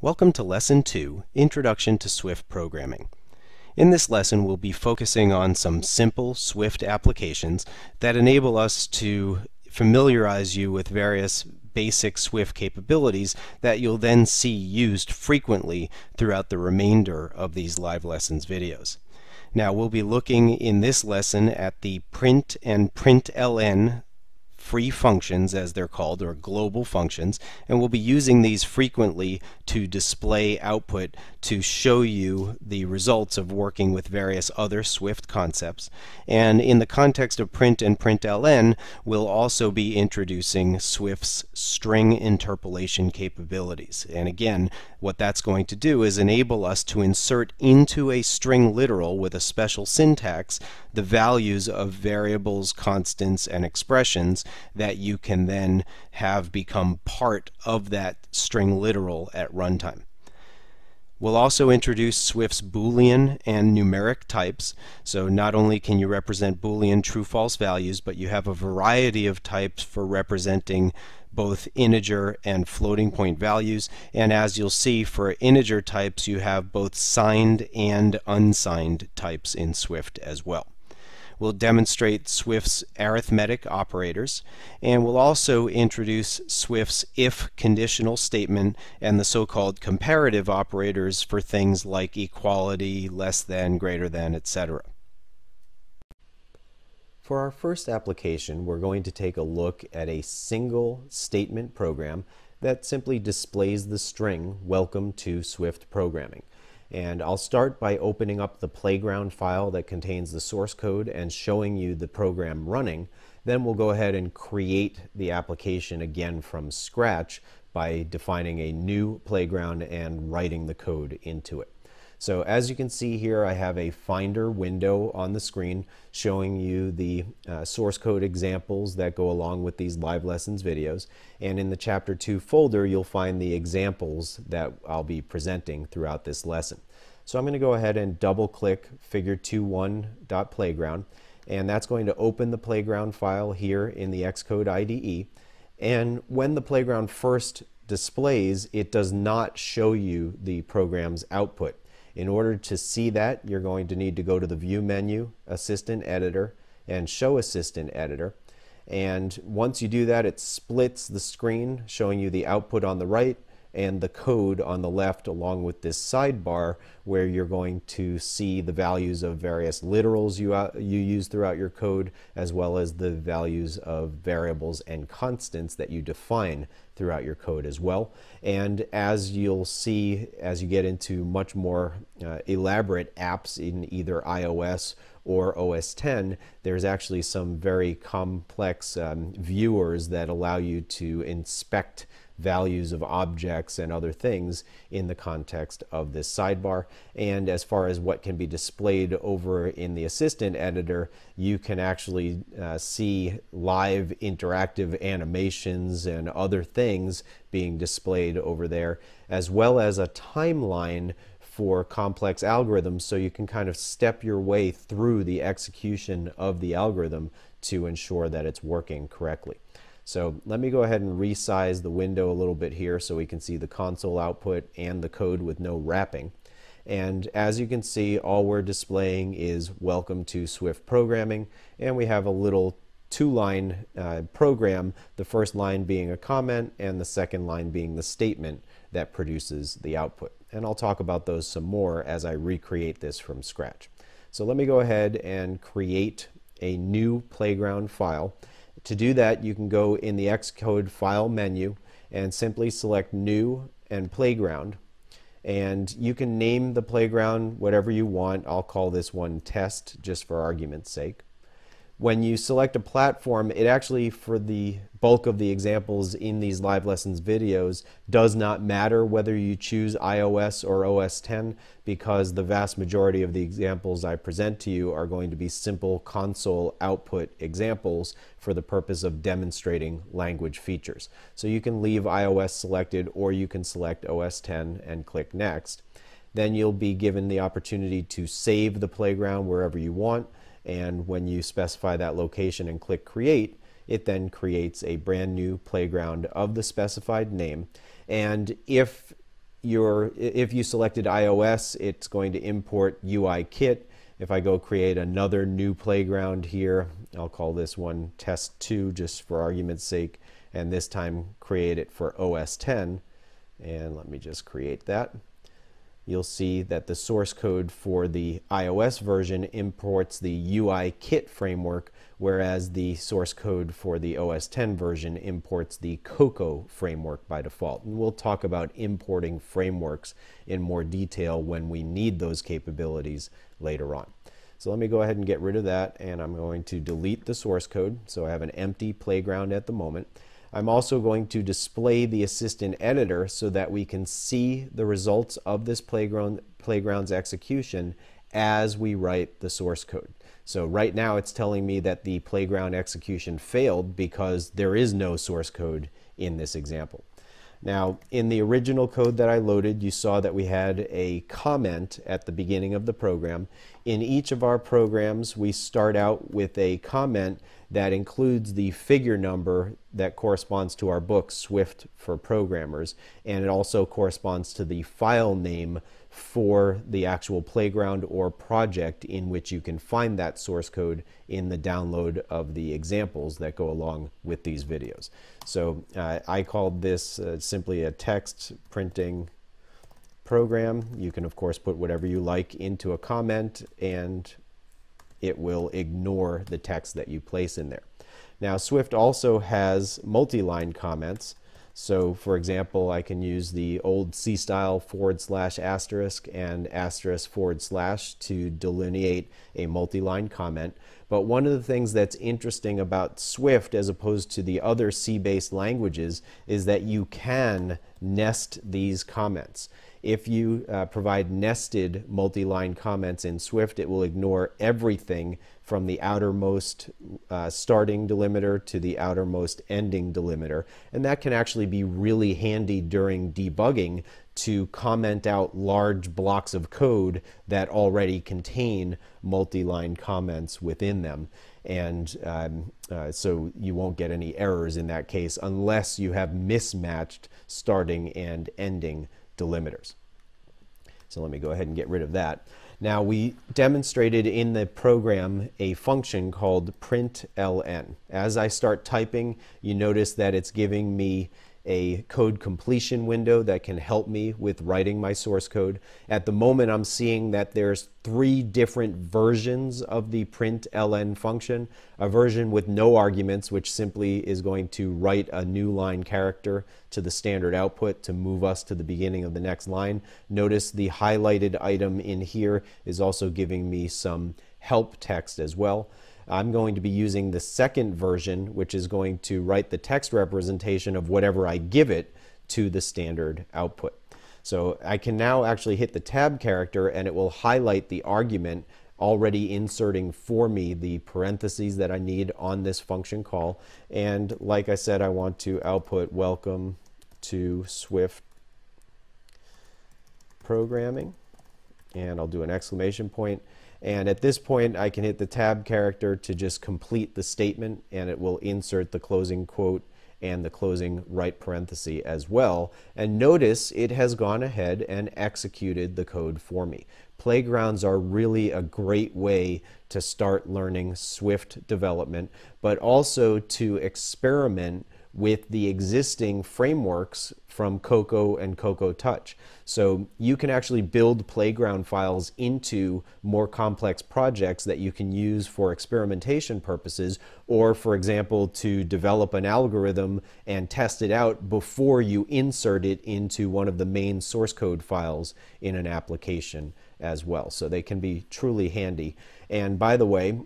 Welcome to Lesson 2, Introduction to Swift Programming. In this lesson, we'll be focusing on some simple Swift applications that enable us to familiarize you with various basic Swift capabilities that you'll then see used frequently throughout the remainder of these live lessons videos. Now, we'll be looking in this lesson at the print and println free functions, as they're called, or global functions, and we'll be using these frequently to display output to show you the results of working with various other Swift concepts. And in the context of print and println, we'll also be introducing Swift's string interpolation capabilities. And again, what that's going to do is enable us to insert into a string literal with a special syntax the values of variables, constants, and expressions that you can then have become part of that string literal at runtime. We'll also introduce Swift's Boolean and numeric types. So not only can you represent Boolean true-false values, but you have a variety of types for representing both integer and floating point values. And as you'll see, for integer types, you have both signed and unsigned types in Swift as well. We'll demonstrate Swift's arithmetic operators, and we'll also introduce Swift's if conditional statement and the so-called comparative operators for things like equality, less than, greater than, etc. For our first application, we're going to take a look at a single statement program that simply displays the string "Welcome to Swift Programming." And I'll start by opening up the playground file that contains the source code and showing you the program running. Then we'll go ahead and create the application again from scratch by defining a new playground and writing the code into it. So as you can see here, I have a Finder window on the screen showing you the source code examples that go along with these live lessons videos. And in the Chapter 2 folder, you'll find the examples that I'll be presenting throughout this lesson. So I'm going to go ahead and double-click figure21.playground, and that's going to open the playground file here in the Xcode IDE. And when the playground first displays, it does not show you the program's output. In order to see that, you're going to need to go to the View menu, Assistant Editor, and Show Assistant Editor. And once you do that, it splits the screen, showing you the output on the right and the code on the left, along with this sidebar where you're going to see the values of various literals you use throughout your code, as well as the values of variables and constants that you define throughout your code as well. And as you'll see as you get into much more elaborate apps in either iOS or OS X, there's actually some very complex viewers that allow you to inspect values of objects and other things in the context of this sidebar. And as far as what can be displayed over in the Assistant Editor, you can actually see live interactive animations and other things being displayed over there, as well as a timeline for complex algorithms, so you can kind of step your way through the execution of the algorithm to ensure that it's working correctly. So let me go ahead and resize the window a little bit here so we can see the console output and the code with no wrapping. And as you can see, all we're displaying is "Welcome to Swift Programming," and we have a little two-line program, the first line being a comment and the second line being the statement that produces the output. And I'll talk about those some more as I recreate this from scratch. So let me go ahead and create a new playground file. To do that, you can go in the Xcode File menu and simply select New and Playground. And you can name the playground whatever you want. I'll call this one Test, just for argument's sake. When you select a platform, it actually, for the bulk of the examples in these live lessons videos, does not matter whether you choose iOS or OS X, because the vast majority of the examples I present to you are going to be simple console output examples for the purpose of demonstrating language features. So you can leave iOS selected, or you can select OS X and click Next. Then you'll be given the opportunity to save the playground wherever you want. And when you specify that location and click Create, it then creates a brand new playground of the specified name. And if if you selected iOS, it's going to import UIKit. If I go create another new playground here, I'll call this one test 2 just for argument's sake, and this time create it for OS 10. And let me just create that. You'll see that the source code for the iOS version imports the UIKit framework, whereas the source code for the OS 10 version imports the Cocoa framework by default. And we'll talk about importing frameworks in more detail when we need those capabilities later on. So let me go ahead and get rid of that, and I'm going to delete the source code. So I have an empty playground at the moment. I'm also going to display the assistant editor so that we can see the results of this playground's execution as we write the source code. So right now it's telling me that the playground execution failed because there is no source code in this example. Now, in the original code that I loaded, you saw that we had a comment at the beginning of the program. In each of our programs, we start out with a comment that includes the figure number that corresponds to our book, Swift for Programmers, and it also corresponds to the file name for the actual playground or project in which you can find that source code in the download of the examples that go along with these videos. So I called this simply a text printing program. You can of course put whatever you like into a comment and it will ignore the text that you place in there. Now Swift also has multi-line comments. So for example, I can use the old C style /* and */ to delineate a multi-line comment. But one of the things that's interesting about Swift as opposed to the other C-based languages is that you can nest these comments. If you provide nested multi-line comments in Swift, it will ignore everything from the outermost starting delimiter to the outermost ending delimiter. And that can actually be really handy during debugging to comment out large blocks of code that already contain multi-line comments within them. And so you won't get any errors in that case unless you have mismatched starting and ending delimiters. So let me go ahead and get rid of that. Now we demonstrated in the program a function called println. As I start typing, you notice that it's giving me a code completion window that can help me with writing my source code. At the moment, I'm seeing that there's 3 different versions of the println function. A version with no arguments, which simply is going to write a new line character to the standard output to move us to the beginning of the next line. Notice the highlighted item in here is also giving me some help text as well. I'm going to be using the second version, which is going to write the text representation of whatever I give it to the standard output. So I can now actually hit the tab character and it will highlight the argument, already inserting for me the parentheses that I need on this function call. And like I said, I want to output welcome to Swift programming, and I'll do an exclamation point. And at this point, I can hit the tab character to just complete the statement, and it will insert the closing quote and the closing right parenthesis as well. And notice it has gone ahead and executed the code for me. Playgrounds are really a great way to start learning Swift development, but also to experiment with the existing frameworks from Cocoa and Cocoa Touch. So you can actually build playground files into more complex projects that you can use for experimentation purposes, or for example, to develop an algorithm and test it out before you insert it into one of the main source code files in an application as well. So they can be truly handy. And by the way,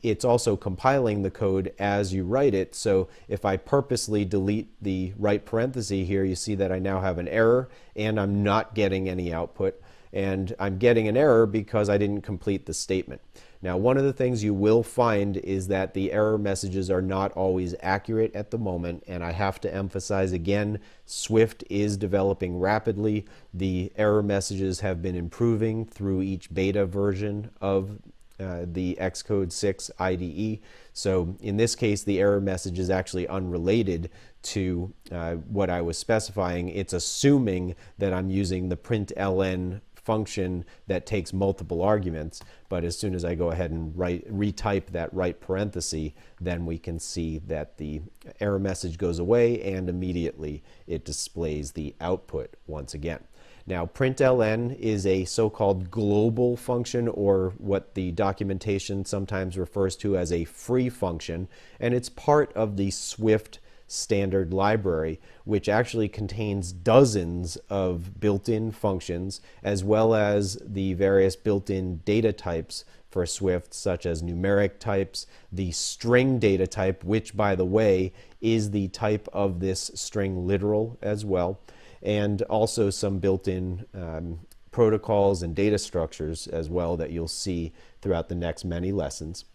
it's also compiling the code as you write it. So if I purposely delete the right parenthesis here, you see that I now have an error and I'm not getting any output. And I'm getting an error because I didn't complete the statement. Now, one of the things you will find is that the error messages are not always accurate at the moment, and I have to emphasize again, Swift is developing rapidly. The error messages have been improving through each beta version of the Xcode 6 IDE. So in this case, the error message is actually unrelated to what I was specifying. It's assuming that I'm using the println function that takes multiple arguments, but as soon as I go ahead and retype that right parenthesis, then we can see that the error message goes away and immediately it displays the output once again. Now, println is a so-called global function, or what the documentation sometimes refers to as a free function, and it's part of the Swift standard library, which actually contains dozens of built-in functions, as well as the various built-in data types for Swift, such as numeric types, the string data type, which, by the way, is the type of this string literal as well, and also some built-in protocols and data structures as well that you'll see throughout the next many lessons.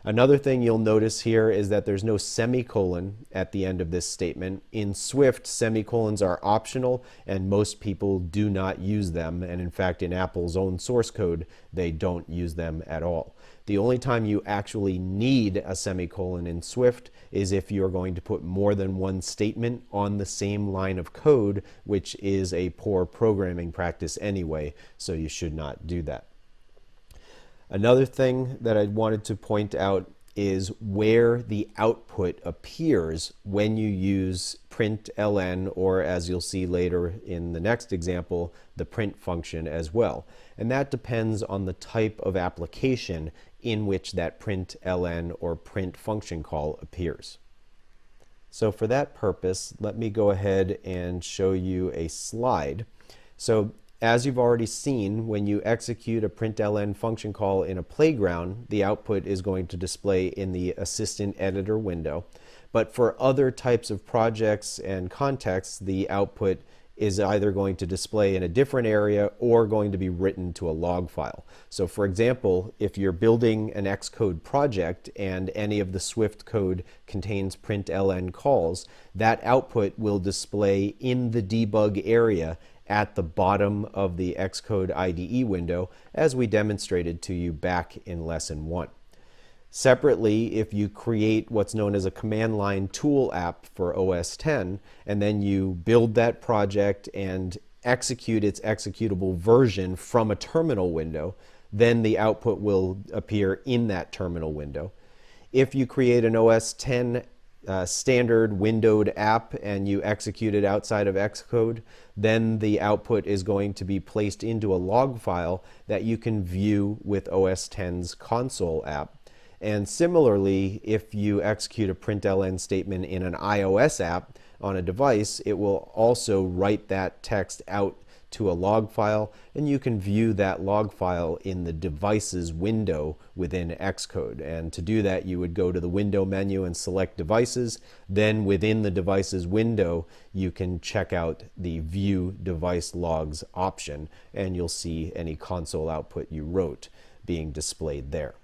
Another thing you'll notice here is that there's no semicolon at the end of this statement. In Swift, semicolons are optional and most people do not use them, and in fact in Apple's own source code they don't use them at all. The only time you actually need a semicolon in Swift is if you're going to put more than one statement on the same line of code, which is a poor programming practice anyway, so you should not do that. Another thing that I wanted to point out is where the output appears when you use println, or as you'll see later in the next example, the print function as well. And that depends on the type of application in which that println or print function call appears. So for that purpose, let me go ahead and show you a slide. So as you've already seen, when you execute a println function call in a playground, the output is going to display in the assistant editor window. But for other types of projects and contexts, the output is either going to display in a different area or going to be written to a log file. So for example, if you're building an Xcode project and any of the Swift code contains println calls, that output will display in the debug area at the bottom of the Xcode IDE window, as we demonstrated to you back in lesson 1. Separately, if you create what's known as a command line tool app for OS X, and then you build that project and execute its executable version from a terminal window, then the output will appear in that terminal window. If you create an OS X standard windowed app and you execute it outside of Xcode, then the output is going to be placed into a log file that you can view with OS X's console app. And similarly, if you execute a println statement in an iOS app on a device, it will also write that text out to a log file, and you can view that log file in the devices window within Xcode. And to do that, you would go to the window menu and select devices. Then within the devices window, you can check out the view device logs option, and you'll see any console output you wrote being displayed there.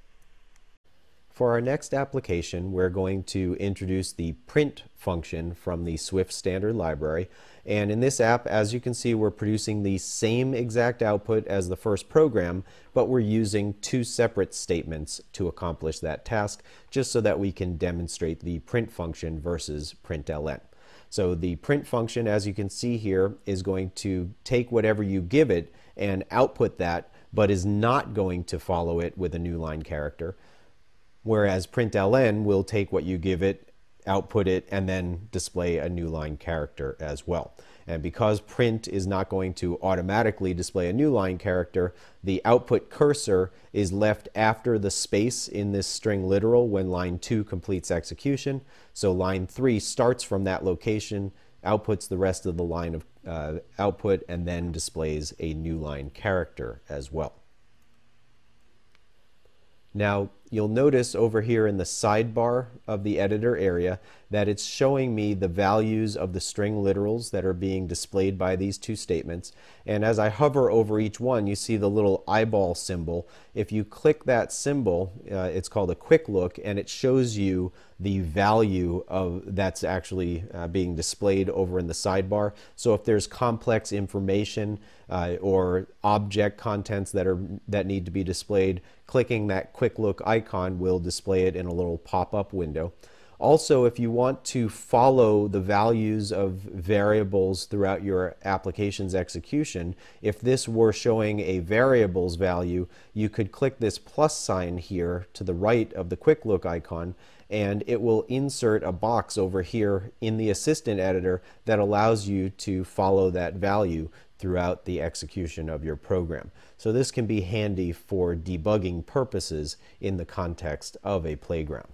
For our next application, we're going to introduce the print function from the Swift standard library. And in this app, as you can see, we're producing the same exact output as the first program, but we're using two separate statements to accomplish that task, just so that we can demonstrate the print function versus println. So the print function, as you can see here, is going to take whatever you give it and output that, but is not going to follow it with a new line character. Whereas println will take what you give it, output it, and then display a new line character as well. And because print is not going to automatically display a new line character, the output cursor is left after the space in this string literal when line 2 completes execution. So line 3 starts from that location, outputs the rest of the line of output, and then displays a new line character as well. Now, you'll notice over here in the sidebar of the editor area that it's showing me the values of the string literals that are being displayed by these two statements. And as I hover over each one, you see the little eyeball symbol. If you click that symbol, it's called a quick look, and it shows you the value of that's actually being displayed over in the sidebar. So if there's complex information or object contents that need to be displayed, clicking that quick look icon will display it in a little pop-up window. Also, if you want to follow the values of variables throughout your application's execution, if this were showing a variable's value, you could click this plus sign here to the right of the quick look icon, and it will insert a box over here in the assistant editor that allows you to follow that value throughout the execution of your program. So this can be handy for debugging purposes in the context of a playground.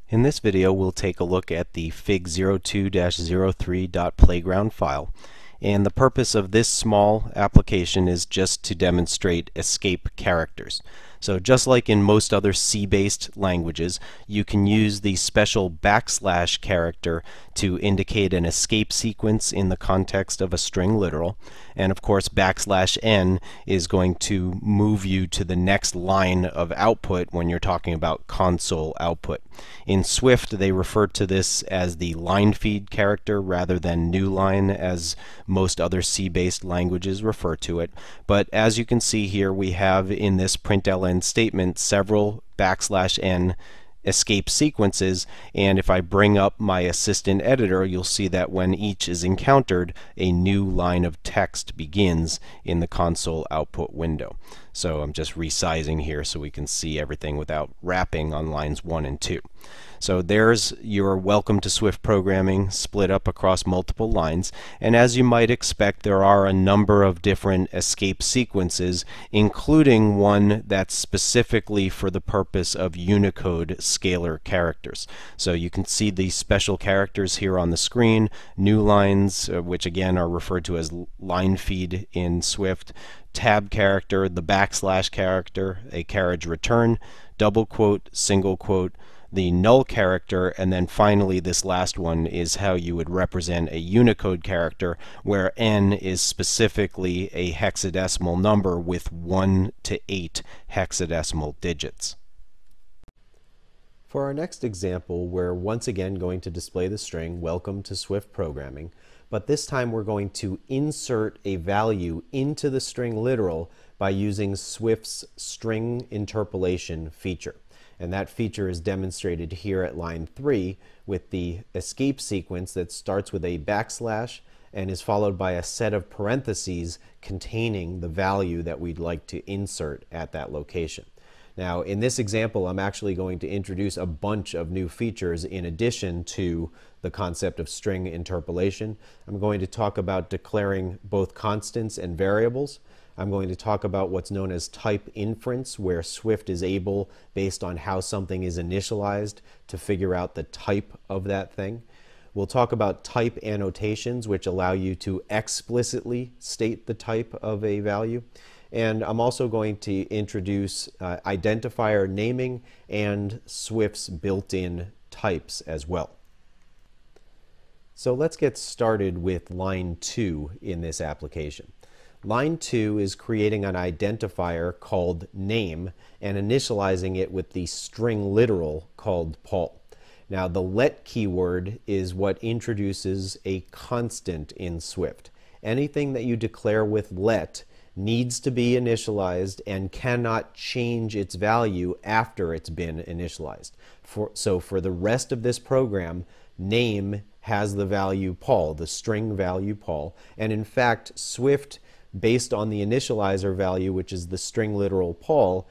In this video, we'll take a look at the fig02-03.playground file. And the purpose of this small application is just to demonstrate escape characters. So just like in most other C-based languages, you can use the special backslash character to indicate an escape sequence in the context of a string literal. And of course, \n is going to move you to the next line of output when you're talking about console output. In Swift, they refer to this as the line feed character rather than new line, as most other C-based languages refer to it. But as you can see here, we have in this println statement several \n escape sequences, and if I bring up my assistant editor, you'll see that when each is encountered, a new line of text begins in the console output window. So I'm just resizing here so we can see everything without wrapping on lines 1 and 2. So there's your Welcome to Swift programming split up across multiple lines, and as you might expect, there are a number of different escape sequences, including one that's specifically for the purpose of Unicode scalar characters. So you can see these special characters here on the screen, new lines, which again are referred to as line feed in Swift, tab character, the \/ character, a carriage return, double quote, single quote, the null character, and then finally this last one is how you would represent a Unicode character, where n is specifically a hexadecimal number with 1 to 8 hexadecimal digits. For our next example, we're once again going to display the string Welcome to Swift Programming, but this time we're going to insert a value into the string literal by using Swift's string interpolation feature. And that feature is demonstrated here at line 3 with the escape sequence that starts with a \, and is followed by a set of parentheses containing the value that we'd like to insert at that location. Now, in this example, I'm actually going to introduce a bunch of new features in addition to the concept of string interpolation. I'm going to talk about declaring both constants and variables. I'm going to talk about what's known as type inference, where Swift is able, based on how something is initialized, to figure out the type of that thing. We'll talk about type annotations, which allow you to explicitly state the type of a value. And I'm also going to introduce identifier naming and Swift's built-in types as well. So let's get started with line 2 in this application. Line 2 is creating an identifier called name and initializing it with the string literal called Paul. Now, the let keyword is what introduces a constant in Swift. Anything that you declare with let needs to be initialized and cannot change its value after it's been initialized. So for the rest of this program, name has the value Paul, the string value Paul, and in fact, Swift, based on the initializer value, which is the string literal Paul,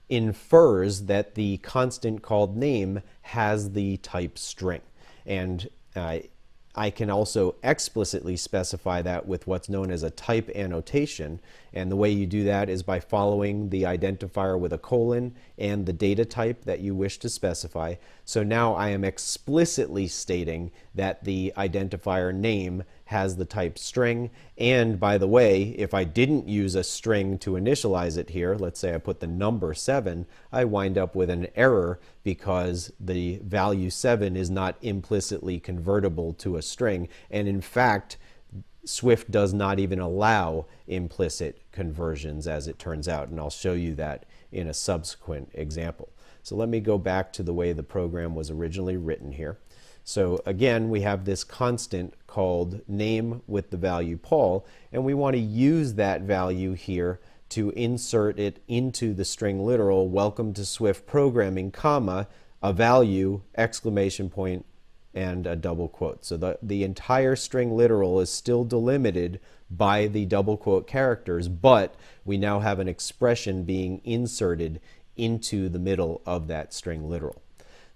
infers that the constant called name has the type string. And I can also explicitly specify that with what's known as a type annotation. And the way you do that is by following the identifier with a colon and the data type that you wish to specify. So now I am explicitly stating that the identifier name has the type string. And by the way, if I didn't use a string to initialize it here, let's say I put the number 7, I wind up with an error because the value 7 is not implicitly convertible to a string. And in fact, Swift does not even allow implicit conversions, as it turns out, and I'll show you that in a subsequent example. So let me go back to the way the program was originally written here. So again, we have this constant called name with the value Paul, and we want to use that value here to insert it into the string literal welcome to Swift programming, comma, a value, exclamation point, and a double quote. So the entire string literal is still delimited by the double quote characters, but we now have an expression being inserted into the middle of that string literal.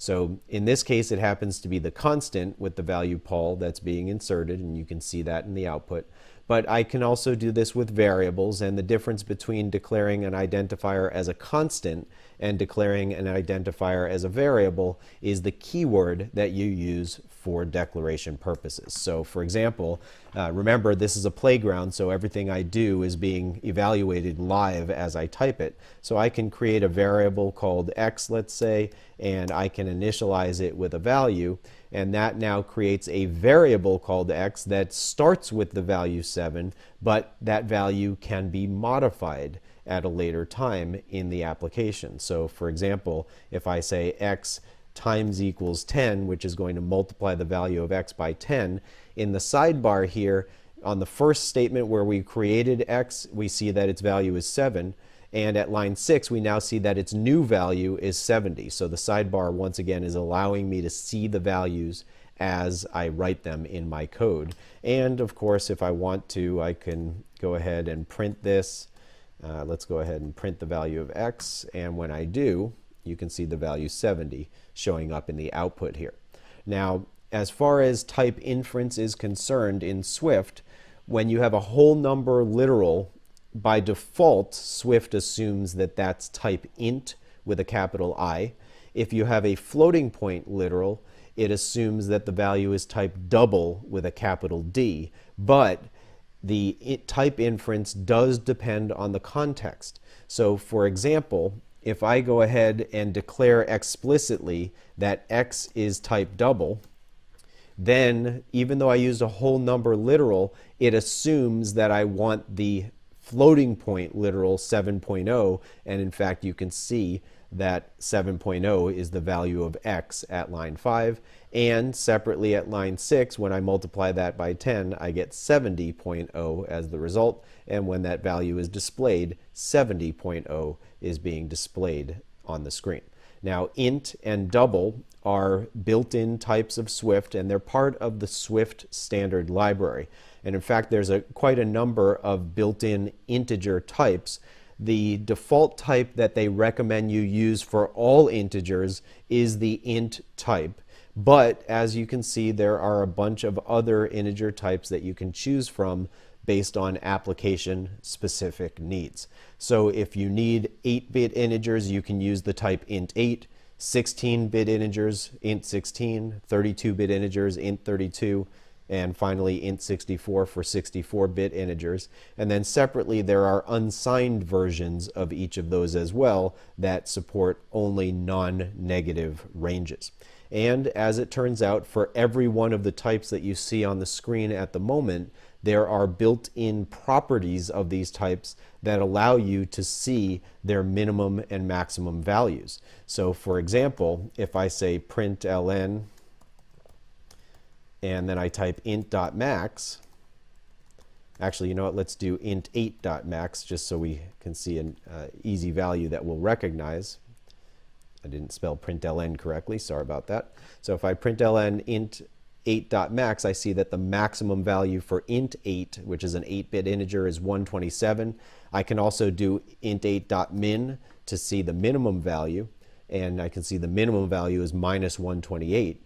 So in this case, it happens to be the constant with the value Paul that's being inserted, and you can see that in the output. But I can also do this with variables, and the difference between declaring an identifier as a constant and declaring an identifier as a variable is the keyword that you use for declaration purposes. So for example, remember this is a playground, so everything I do is being evaluated live as I type it. So I can create a variable called x, let's say, and I can initialize it with a value, and that now creates a variable called x that starts with the value 7, but that value can be modified at a later time in the application. So for example, if I say x times equals 10, which is going to multiply the value of x by 10, in the sidebar here, on the first statement where we created x, we see that its value is 7. And at line 6, we now see that its new value is 70. So the sidebar, once again, is allowing me to see the values as I write them in my code. And of course, if I want to, I can go ahead and print this. Let's go ahead and print the value of x. And when I do, you can see the value 70 showing up in the output here. Now, as far as type inference is concerned in Swift, when you have a whole number literal, by default, Swift assumes that that's type int with a capital I. If you have a floating point literal, it assumes that the value is type double with a capital D. But the type inference does depend on the context. So for example, if I go ahead and declare explicitly that x is type double, then even though I used a whole number literal, it assumes that I want the floating point literal 7.0, and in fact you can see that 7.0 is the value of x at line 5, and separately at line 6, when I multiply that by 10, I get 70.0 as the result, and when that value is displayed, 70.0 is being displayed on the screen. Now, int and double are built-in types of Swift, and they're part of the Swift standard library. And in fact, there's quite a number of built-in integer types. The default type that they recommend you use for all integers is the int type. But as you can see, there are a bunch of other integer types that you can choose from based on application-specific needs. So if you need 8-bit integers, you can use the type int 8, 16-bit integers, int 16, 32-bit integers, int 32, and finally int 64 for 64-bit integers. And then separately, there are unsigned versions of each of those as well that support only non-negative ranges. And as it turns out, for every one of the types that you see on the screen at the moment, there are built-in properties of these types that allow you to see their minimum and maximum values. So for example, if I say println and then I type int.max, actually, you know what, let's do int8.max just so we can see an easy value that we'll recognize. I didn't spell println correctly, sorry about that. So if I println int8.max, I see that the maximum value for int8, which is an 8-bit integer, is 127. I can also do int8.min to see the minimum value, and I can see the minimum value is minus 128.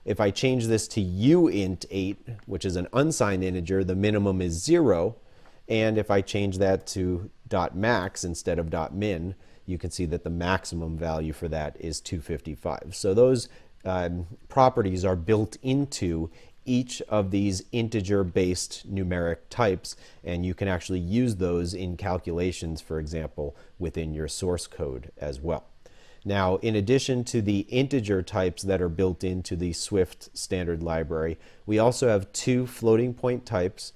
If I change this to uint8, which is an unsigned integer, the minimum is 0. And if I change that to .max instead of .min, you can see that the maximum value for that is 255. So those properties are built into each of these integer-based numeric types, and you can actually use those in calculations, for example, within your source code as well. Now, in addition to the integer types that are built into the Swift standard library, we also have two floating point types,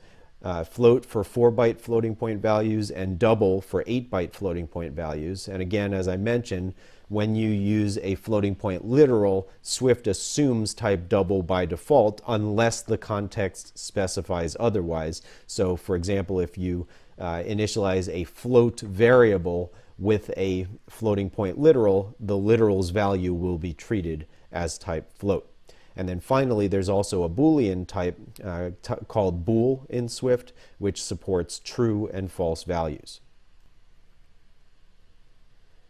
float for 4-byte floating point values and double for 8-byte floating point values. And again, as I mentioned, when you use a floating point literal, Swift assumes type double by default unless the context specifies otherwise. So for example, if you initialize a float variable with a floating point literal, the literal's value will be treated as type float. And then finally, there's also a Boolean type called bool in Swift, which supports true and false values.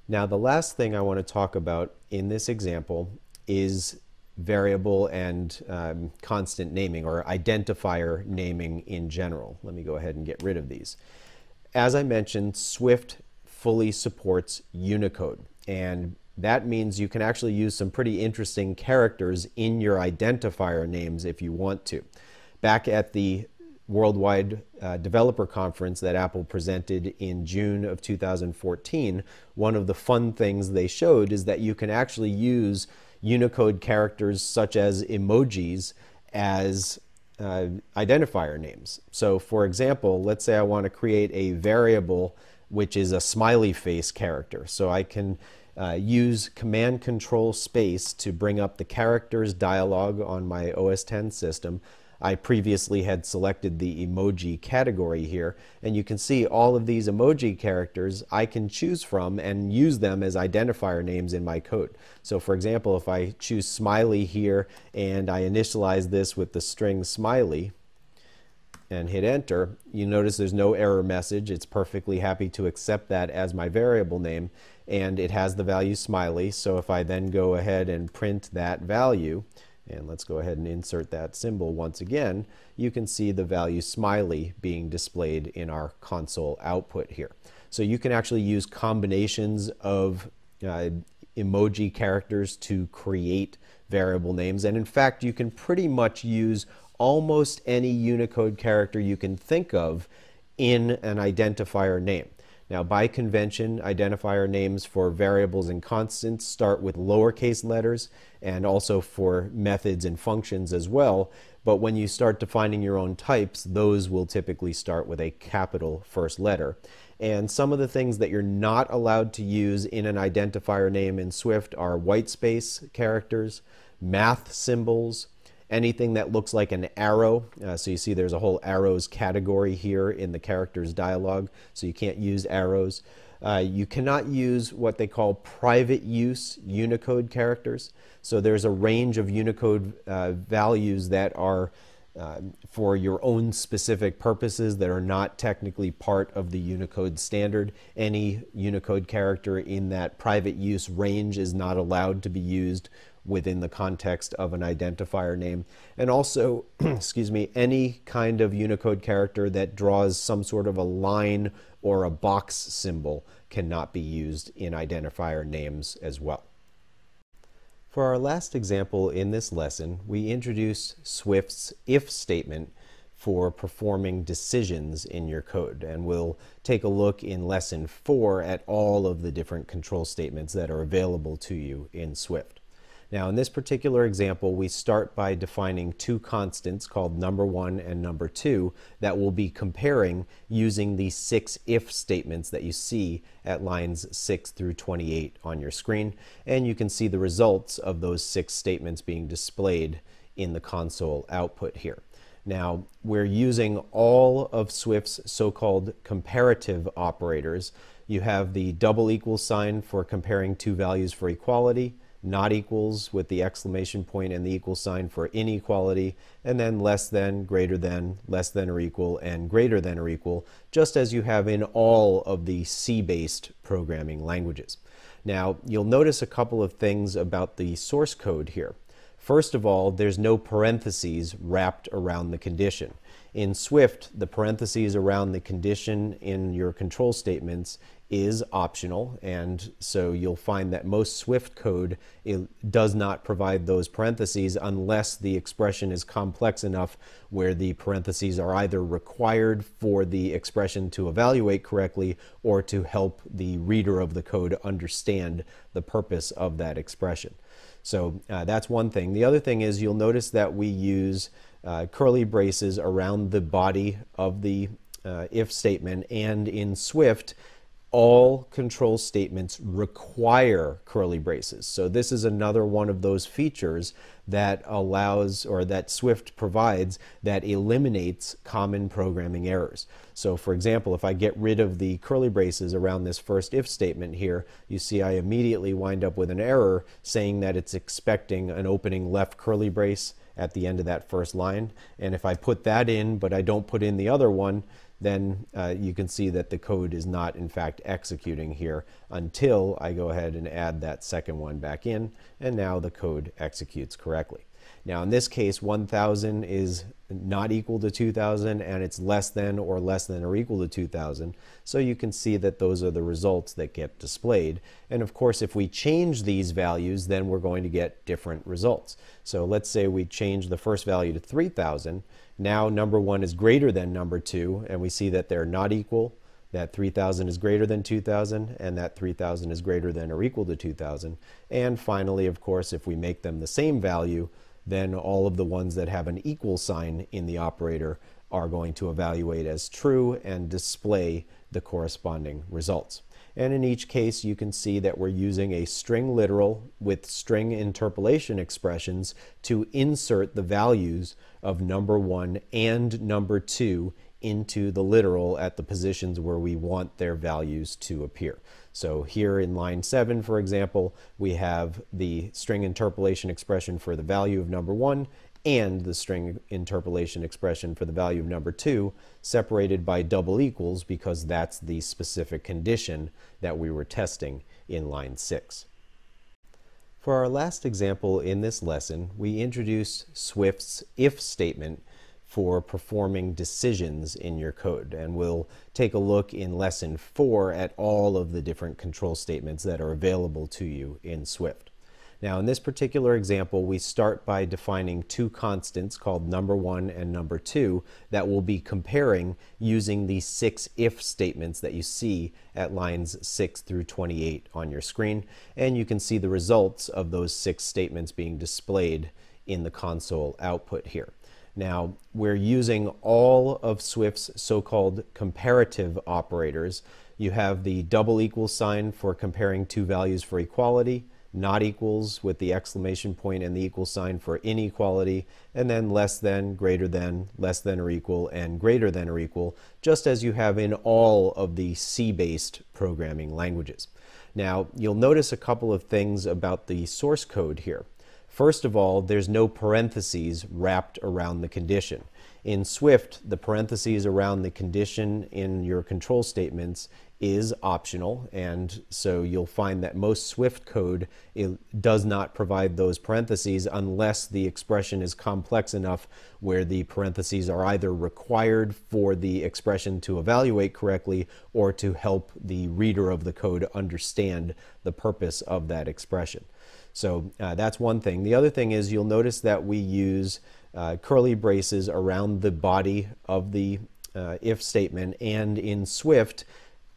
Now, the last thing I want to talk about in this example is variable and constant naming, or identifier naming in general. Let me go ahead and get rid of these. As I mentioned, Swift fully supports Unicode, and that means you can actually use some pretty interesting characters in your identifier names if you want to. Back at the Worldwide Developer Conference that Apple presented in June of 2014, one of the fun things they showed is that you can actually use Unicode characters such as emojis as identifier names. So for example, let's say I want to create a variable which is a smiley face character. So I can use Command Control Space to bring up the characters dialog on my OS X system. I previously had selected the emoji category here, and you can see all of these emoji characters I can choose from and use them as identifier names in my code. So for example, if I choose smiley here and I initialize this with the string smiley and hit enter, you notice there's no error message. It's perfectly happy to accept that as my variable name, and it has the value smiley. So if I then go ahead and print that value, and let's go ahead and insert that symbol once again, you can see the value smiley being displayed in our console output here. So you can actually use combinations of emoji characters to create variable names. And in fact, you can pretty much use almost any Unicode character you can think of in an identifier name. Now, by convention, identifier names for variables and constants start with lowercase letters, and also for methods and functions as well. But when you start defining your own types, those will typically start with a capital first letter. And some of the things that you're not allowed to use in an identifier name in Swift are whitespace characters, math symbols, anything that looks like an arrow. So you see there's a whole arrows category here in the characters dialog, so you can't use arrows. You cannot use what they call private use Unicode characters. So there's a range of Unicode values that are for your own specific purposes that are not technically part of the Unicode standard. Any Unicode character in that private use range is not allowed to be used within the context of an identifier name. And also, excuse me, any kind of Unicode character that draws some sort of a line or a box symbol cannot be used in identifier names as well. For our last example in this lesson, we introduce Swift's if statement for performing decisions in your code. And we'll take a look in lesson 4 at all of the different control statements that are available to you in Swift. Now, in this particular example, we start by defining two constants called number1 and number2 that we'll be comparing using the 6 if statements that you see at lines 6 through 28 on your screen. And you can see the results of those 6 statements being displayed in the console output here. Now, we're using all of Swift's so-called comparative operators. You have the double equal sign for comparing two values for equality, not equals with the exclamation point and the equal sign for inequality, and then less than, greater than, less than or equal, and greater than or equal, just as you have in all of the C-based programming languages. Now, you'll notice a couple of things about the source code here. First of all, there's no parentheses wrapped around the condition. In Swift, the parentheses around the condition in your control statements is optional, and so you'll find that most Swift code does not provide those parentheses unless the expression is complex enough where the parentheses are either required for the expression to evaluate correctly or to help the reader of the code understand the purpose of that expression. So that's one thing. The other thing is you'll notice that we use curly braces around the body of the if statement, and in Swift, all control statements require curly braces. So this is another one of those features that allows, or that Swift provides, that eliminates common programming errors. So for example, if I get rid of the curly braces around this first if statement here, you see I immediately wind up with an error saying that it's expecting an opening left curly brace at the end of that first line. And if I put that in, but I don't put in the other one, then you can see that the code is not in fact executing here until I go ahead and add that second one back in, and now the code executes correctly. Now in this case, 1000 is not equal to 2000, and it's less than or equal to 2000. So you can see that those are the results that get displayed. And of course, if we change these values, then we're going to get different results. So let's say we change the first value to 3000. Now number 1 is greater than number 2, and we see that they're not equal, that 3000 is greater than 2000, and that 3000 is greater than or equal to 2000. And finally, of course, if we make them the same value, then all of the ones that have an equal sign in the operator are going to evaluate as true and display the corresponding results. And in each case, you can see that we're using a string literal with string interpolation expressions to insert the values of number 1 and number 2 into the literal at the positions where we want their values to appear. So here in line 7, for example, we have the string interpolation expression for the value of number 1 and the string interpolation expression for the value of number 2 separated by double equals, because that's the specific condition that we were testing in line 6. For our last example in this lesson, we introduced Swift's if statement for performing decisions in your code, and we'll take a look in lesson 4 at all of the different control statements that are available to you in Swift. Now in this particular example, we start by defining two constants called number 1 and number 2 that we'll be comparing using the 6 if statements that you see at lines 6 through 28 on your screen, and you can see the results of those 6 statements being displayed in the console output here. Now, we're using all of Swift's so-called comparative operators. You have the double equal sign for comparing two values for equality, not equals with the exclamation point and the equal sign for inequality, and then less than, greater than, less than or equal, and greater than or equal, just as you have in all of the C-based programming languages. Now, you'll notice a couple of things about the source code here. First of all, there's no parentheses wrapped around the condition. In Swift, the parentheses around the condition in your control statements is optional, and so you'll find that most Swift code does not provide those parentheses unless the expression is complex enough where the parentheses are either required for the expression to evaluate correctly or to help the reader of the code understand the purpose of that expression. So that's one thing. The other thing is you'll notice that we use curly braces around the body of the if statement, and in Swift,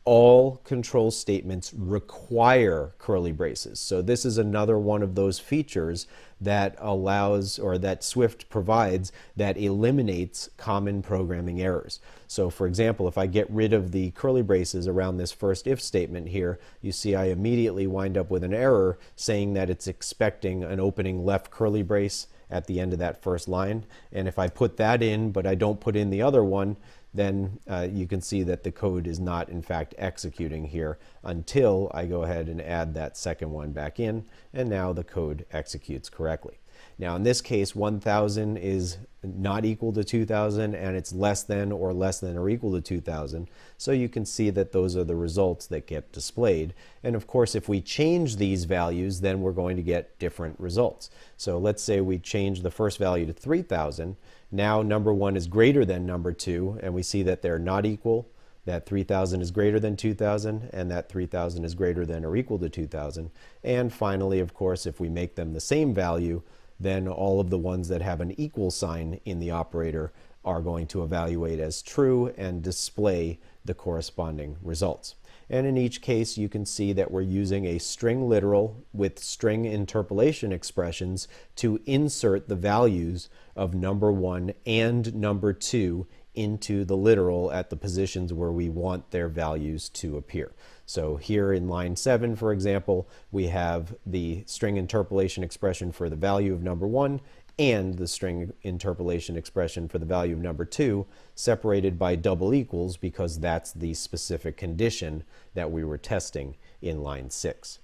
all control statements require curly braces. So this is another one of those features that allows, or that Swift provides, that eliminates common programming errors. So for example, if I get rid of the curly braces around this first if statement here, you see I immediately wind up with an error saying that it's expecting an opening left curly brace at the end of that first line. And if I put that in, but I don't put in the other one, then you can see that the code is not in fact executing here until I go ahead and add that second one back in, and now the code executes correctly. Now in this case, 1,000 is not equal to 2,000, and it's less than or equal to 2,000. So you can see that those are the results that get displayed. And of course, if we change these values, then we're going to get different results. So let's say we change the first value to 3,000. Now number 1 is greater than number 2, and we see that they're not equal, that 3,000 is greater than 2,000, and that 3,000 is greater than or equal to 2,000. And finally, of course, if we make them the same value, then all of the ones that have an equal sign in the operator are going to evaluate as true and display the corresponding results. And in each case, you can see that we're using a string literal with string interpolation expressions to insert the values of number 1 and number 2 into the literal at the positions where we want their values to appear. So here in line 7, for example, we have the string interpolation expression for the value of number 1 and the string interpolation expression for the value of number 2 separated by double equals, because that's the specific condition that we were testing in line 6.